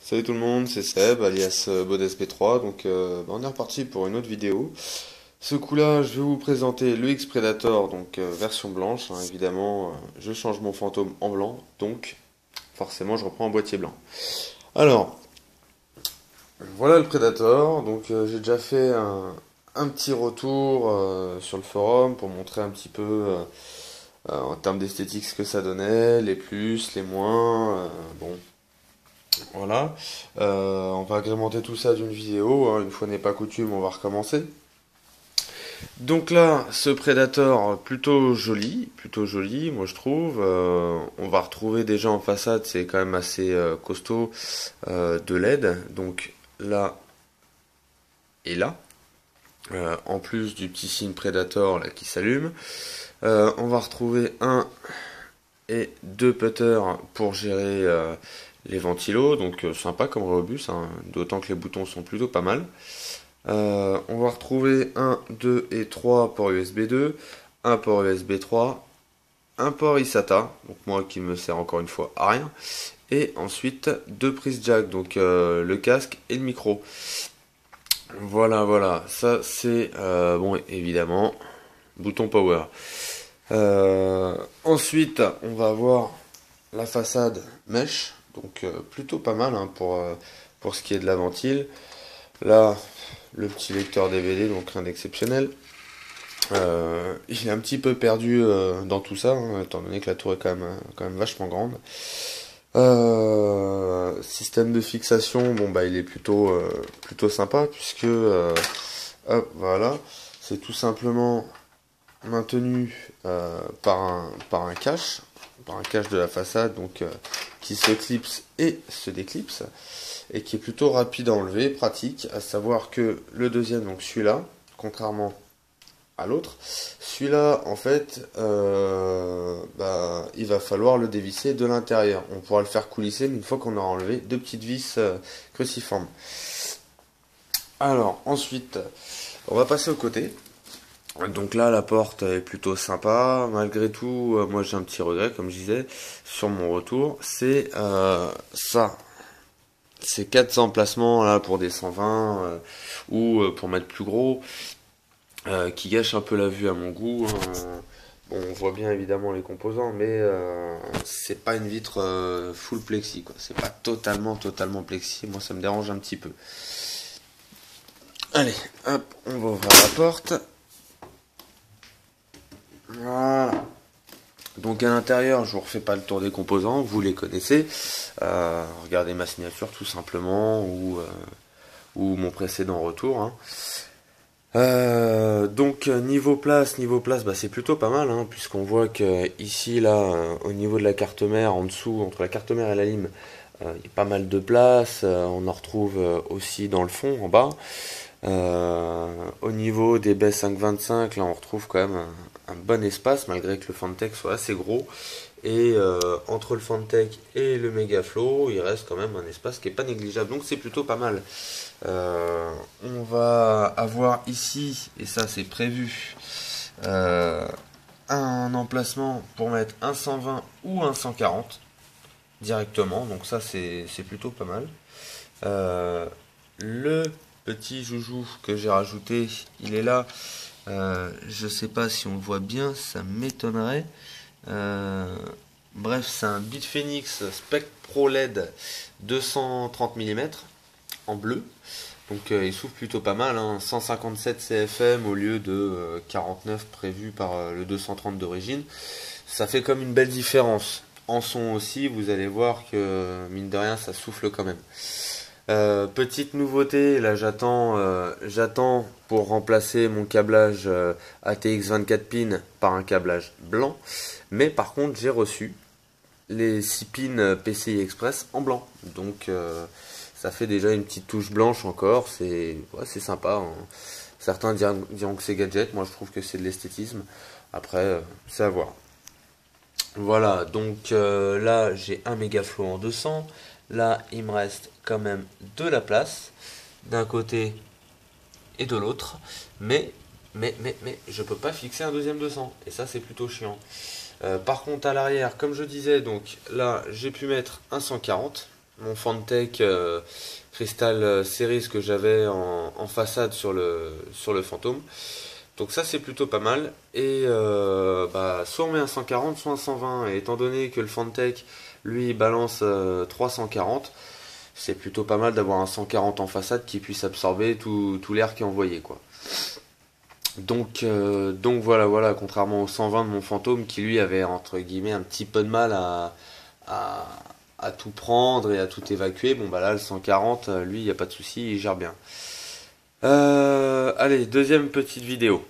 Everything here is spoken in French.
Salut tout le monde, c'est Seb, alias BodSP3, donc on est reparti pour une autre vidéo. Ce coup-là, je vais vous présenter le X Predator, donc version blanche, hein, évidemment, je change mon fantôme en blanc, donc forcément je reprends un boîtier blanc. Alors, voilà le Predator, donc j'ai déjà fait un petit retour sur le forum pour montrer un petit peu en termes d'esthétique ce que ça donnait, les plus, les moins, bon. Voilà. On va agrémenter tout ça d'une vidéo, hein. Une fois n'est pas coutume, on va recommencer. Donc là, ce Predator plutôt joli, moi je trouve. On va retrouver déjà en façade, c'est quand même assez costaud de LED. Donc là et là, en plus du petit signe Predator là qui s'allume. On va retrouver un et deux putters pour gérer les ventilos, donc sympa comme Rhéobus, hein, d'autant que les boutons sont plutôt pas mal. On va retrouver un, 2 et 3 ports USB 2, un port USB 3, un port eSATA, donc moi qui me sert encore une fois à rien, et ensuite deux prises jack, donc le casque et le micro. Voilà, ça c'est bon évidemment bouton power. Ensuite on va avoir la façade mesh, donc plutôt pas mal hein, pour ce qui est de la ventile. Là, le petit lecteur DVD, donc rien d'exceptionnel. Il est un petit peu perdu dans tout ça, hein, étant donné que la tour est quand même vachement grande. Système de fixation, bon bah il est plutôt sympa puisque hop, voilà, c'est tout simplement maintenu par un cache de la façade, donc qui se clipse et se déclipse, et qui est plutôt rapide à enlever, pratique, à savoir que le deuxième, donc celui-là, contrairement à l'autre, celui-là, en fait, il va falloir le dévisser de l'intérieur. On pourra le faire coulisser, mais une fois qu'on aura enlevé deux petites vis cruciformes. Alors, ensuite, on va passer au côté. Donc là, la porte est plutôt sympa. Malgré tout, moi j'ai un petit regret, comme je disais, sur mon retour. C'est ça. Ces quatre emplacements là pour des 120 ou pour mettre plus gros, qui gâchent un peu la vue à mon goût, hein. Bon, on voit bien évidemment les composants, mais c'est pas une vitre full plexi, quoi. C'est pas totalement plexi. Moi, ça me dérange un petit peu. Allez, hop, on va ouvrir la porte. Voilà. Donc à l'intérieur, je vous refais pas le tour des composants, vous les connaissez. Regardez ma signature tout simplement, ou mon précédent retour, hein. Donc niveau place, bah, c'est plutôt pas mal, hein, puisqu'on voit que ici là, au niveau de la carte mère, en dessous, entre la carte mère et la lime, il y a pas mal de place. On en retrouve aussi dans le fond, en bas. Au niveau des baies 525, là on retrouve quand même un bon espace, malgré que le Fantech soit assez gros. Et entre le Fantech et le Megaflow, il reste quand même un espace qui est pas négligeable, donc c'est plutôt pas mal. On va avoir ici, et ça c'est prévu, un emplacement pour mettre un 120 ou un 140 directement, donc ça c'est plutôt pas mal. Le petit joujou que j'ai rajouté, il est là. Je sais pas si on le voit bien, ça m'étonnerait. Bref, c'est un Bitfenix Spec Pro LED 230 mm en bleu. Donc il souffle plutôt pas mal, hein. 157 CFM au lieu de 49 prévu par le 230 d'origine. Ça fait comme une belle différence. En son aussi, vous allez voir que mine de rien, ça souffle quand même. Petite nouveauté, là j'attends pour remplacer mon câblage ATX 24 pins par un câblage blanc. Mais par contre, j'ai reçu les 6 pins PCI Express en blanc. Donc ça fait déjà une petite touche blanche encore. C'est sympa, hein. Certains diront que c'est gadget. Moi je trouve que c'est de l'esthétisme. Après, c'est à voir. Voilà, donc là j'ai un Megaflow en 200. Là il me reste quand même de la place d'un côté et de l'autre. Mais je peux pas fixer un deuxième 200. Et ça c'est plutôt chiant. Par contre à l'arrière, comme je disais, donc là j'ai pu mettre un 140. mon Fantech Crystal Series que j'avais en façade sur le fantôme. Donc ça c'est plutôt pas mal. Et soit on met un 140, soit un 120. Et étant donné que le Fantech lui balance 340, c'est plutôt pas mal d'avoir un 140 en façade qui puisse absorber tout l'air qui est envoyé, quoi. Donc voilà, contrairement au 120 de mon fantôme qui lui avait entre guillemets un petit peu de mal à, à tout prendre et à tout évacuer, bon bah là le 140, lui il n'y a pas de souci, il gère bien. Allez, deuxième petite vidéo.